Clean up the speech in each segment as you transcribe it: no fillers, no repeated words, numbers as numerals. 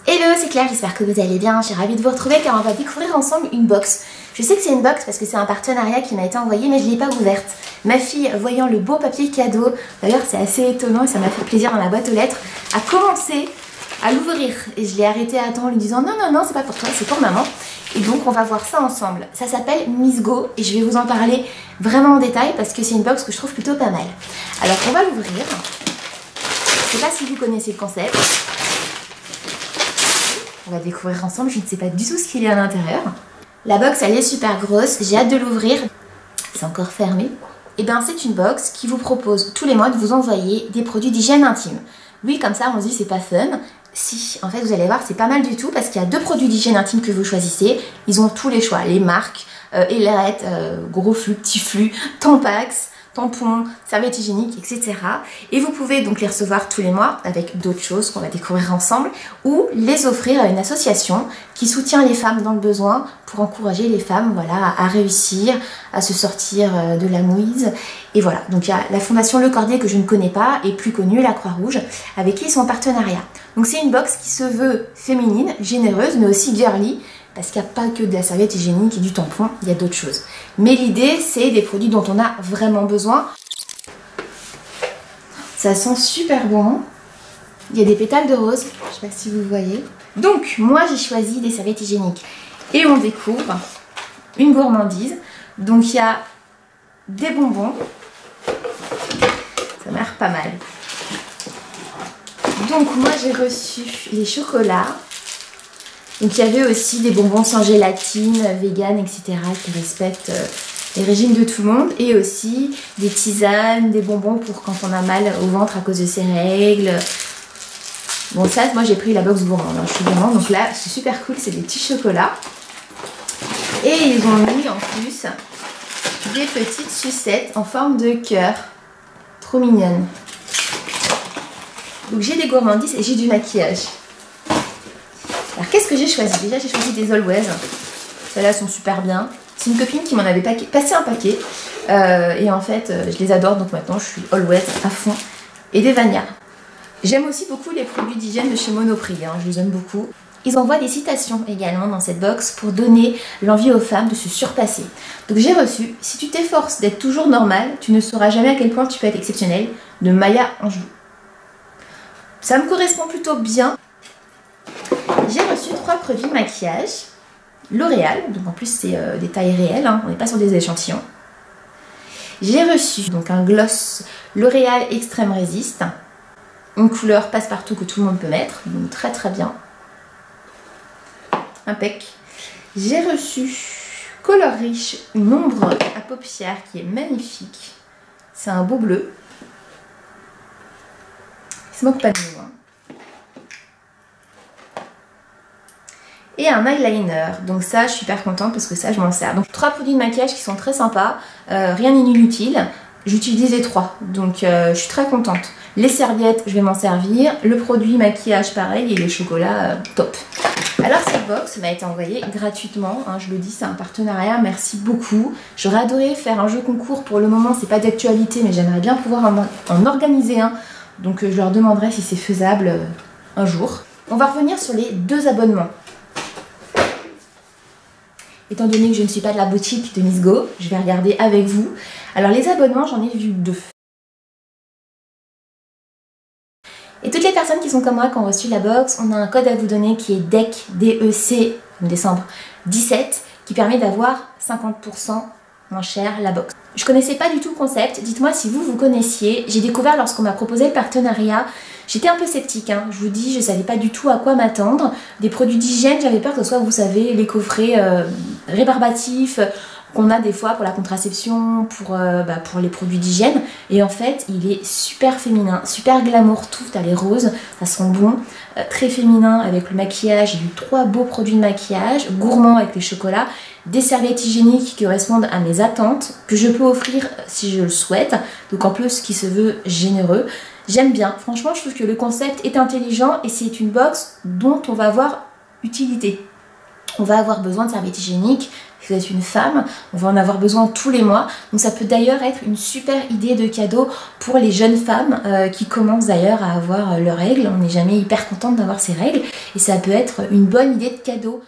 Hello, c'est Claire, j'espère que vous allez bien. Je suis ravie de vous retrouver car on va découvrir ensemble une box. Je sais que c'est une box parce que c'est un partenariat qui m'a été envoyé mais je ne l'ai pas ouverte. Ma fille, voyant le beau papier cadeau, d'ailleurs c'est assez étonnant et ça m'a fait plaisir dans la boîte aux lettres, a commencé à l'ouvrir. Et je l'ai arrêté à temps en lui disant non, non, non, c'est pas pour toi, c'est pour maman. Et donc on va voir ça ensemble. Ça s'appelle Miss Go et je vais vous en parler vraiment en détail parce que c'est une box que je trouve plutôt pas mal. Alors on va l'ouvrir. Je ne sais pas si vous connaissez le concept. On va découvrir ensemble, je ne sais pas du tout ce qu'il y a à l'intérieur. La box elle est super grosse, j'ai hâte de l'ouvrir. C'est encore fermé. Et bien c'est une box qui vous propose tous les mois de vous envoyer des produits d'hygiène intime. Oui, comme ça on se dit c'est pas fun. Si, en fait vous allez voir c'est pas mal du tout parce qu'il y a deux produits d'hygiène intime que vous choisissez. Ils ont tous les choix, les marques, Ellerette, gros flux, petit flux, Tampax, tampons, serviettes hygiéniques, etc. Et vous pouvez donc les recevoir tous les mois avec d'autres choses qu'on va découvrir ensemble ou les offrir à une association qui soutient les femmes dans le besoin pour encourager les femmes voilà, à réussir, à se sortir de la mouise. Et voilà, donc il y a la fondation Le Cordier que je ne connais pas et plus connue, la Croix-Rouge, avec qui ils sont en partenariat. Donc c'est une box qui se veut féminine, généreuse, mais aussi girly, parce qu'il n'y a pas que de la serviette hygiénique et du tampon, il y a d'autres choses. Mais l'idée, c'est des produits dont on a vraiment besoin. Ça sent super bon. Il y a des pétales de rose, je ne sais pas si vous voyez. Donc, moi, j'ai choisi des serviettes hygiéniques. Et on découvre une gourmandise. Donc, il y a des bonbons. Ça m'a l'air pas mal. Donc, moi, j'ai reçu les chocolats. Donc il y avait aussi des bonbons sans gélatine, vegan, etc. qui respectent les régimes de tout le monde. Et aussi des tisanes, des bonbons pour quand on a mal au ventre à cause de ses règles. Bon ça, moi j'ai pris la box gourmande, hein, je suis gourmande. Donc là, c'est super cool, c'est des petits chocolats. Et ils ont mis en plus des petites sucettes en forme de cœur. Trop mignonnes. Donc j'ai des gourmandises et j'ai du maquillage. Alors qu'est-ce que j'ai choisi? Déjà j'ai choisi des Always. Celles-là sont super bien. C'est une copine qui m'en avait passé un paquet. Et en fait je les adore donc maintenant je suis Always à fond. Et des Vania. J'aime aussi beaucoup les produits d'hygiène de chez Monoprix. Hein, je les aime beaucoup. Ils envoient des citations également dans cette box pour donner l'envie aux femmes de se surpasser. Donc j'ai reçu « Si tu t'efforces d'être toujours normale, tu ne sauras jamais à quel point tu peux être exceptionnelle » de Maya Angelou. Ça me correspond plutôt bien. J'ai reçu 3 produits maquillage L'Oréal, donc en plus c'est des tailles réelles, hein, on n'est pas sur des échantillons. J'ai reçu donc un gloss L'Oréal Extreme Resist, une couleur passe-partout que tout le monde peut mettre, donc très très bien. Impec. J'ai reçu Color Rich, une ombre à paupières qui est magnifique. C'est un beau bleu. Il se moque pas de nous, hein. Et un eyeliner, donc ça je suis super contente parce que ça je m'en sers. Donc 3 produits de maquillage qui sont très sympas, rien n'est inutile, j'utilise les 3 donc je suis très contente. Les serviettes je vais m'en servir, le produit maquillage pareil et les chocolats top. Alors cette box m'a été envoyée gratuitement, hein, je le dis c'est un partenariat, merci beaucoup. J'aurais adoré faire un jeu concours, pour le moment c'est pas d'actualité mais j'aimerais bien pouvoir en organiser un. Donc je leur demanderai si c'est faisable un jour. On va revenir sur les 2 abonnements. Étant donné que je ne suis pas de la boutique de Miss Go, je vais regarder avec vous. Alors les abonnements, j'en ai vu 2. Et toutes les personnes qui sont comme moi, qui ont reçu la box, on a un code à vous donner qui est DEC, D-E-C, décembre 17, qui permet d'avoir 50% moins cher la box. Je connaissais pas du tout le concept, dites-moi si vous connaissiez. J'ai découvert lorsqu'on m'a proposé le partenariat, j'étais un peu sceptique, hein. Je vous dis, je savais pas du tout à quoi m'attendre. Des produits d'hygiène, j'avais peur que ce soit, vous savez, les coffrets rébarbatifs qu'on a des fois pour la contraception, pour les produits d'hygiène. Et en fait, il est super féminin, super glamour, tout, t'as les roses, ça sent bon, très féminin avec le maquillage. J'ai eu 3 beaux produits de maquillage, gourmands avec les chocolats, des serviettes hygiéniques qui correspondent à mes attentes, que je peux offrir si je le souhaite, donc en plus qui se veut généreux. J'aime bien, franchement je trouve que le concept est intelligent et c'est une box dont on va avoir utilité. On va avoir besoin de serviettes hygiéniques Si vous êtes une femme, on va en avoir besoin tous les mois. Donc ça peut d'ailleurs être une super idée de cadeau pour les jeunes femmes qui commencent d'ailleurs à avoir leurs règles. On n'est jamais hyper contente d'avoir ces règles et ça peut être une bonne idée de cadeau.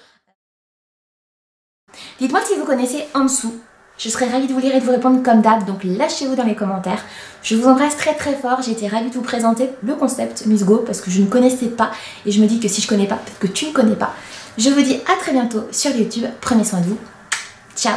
Dites-moi si vous connaissez en dessous. Je serais ravie de vous lire et de vous répondre comme d'hab, donc lâchez-vous dans les commentaires. Je vous embrasse très très fort, j'ai été ravie de vous présenter le concept Miss Go parce que je ne connaissais pas et je me dis que si je connais pas, peut-être que tu ne connais pas. Je vous dis à très bientôt sur YouTube, prenez soin de vous, ciao.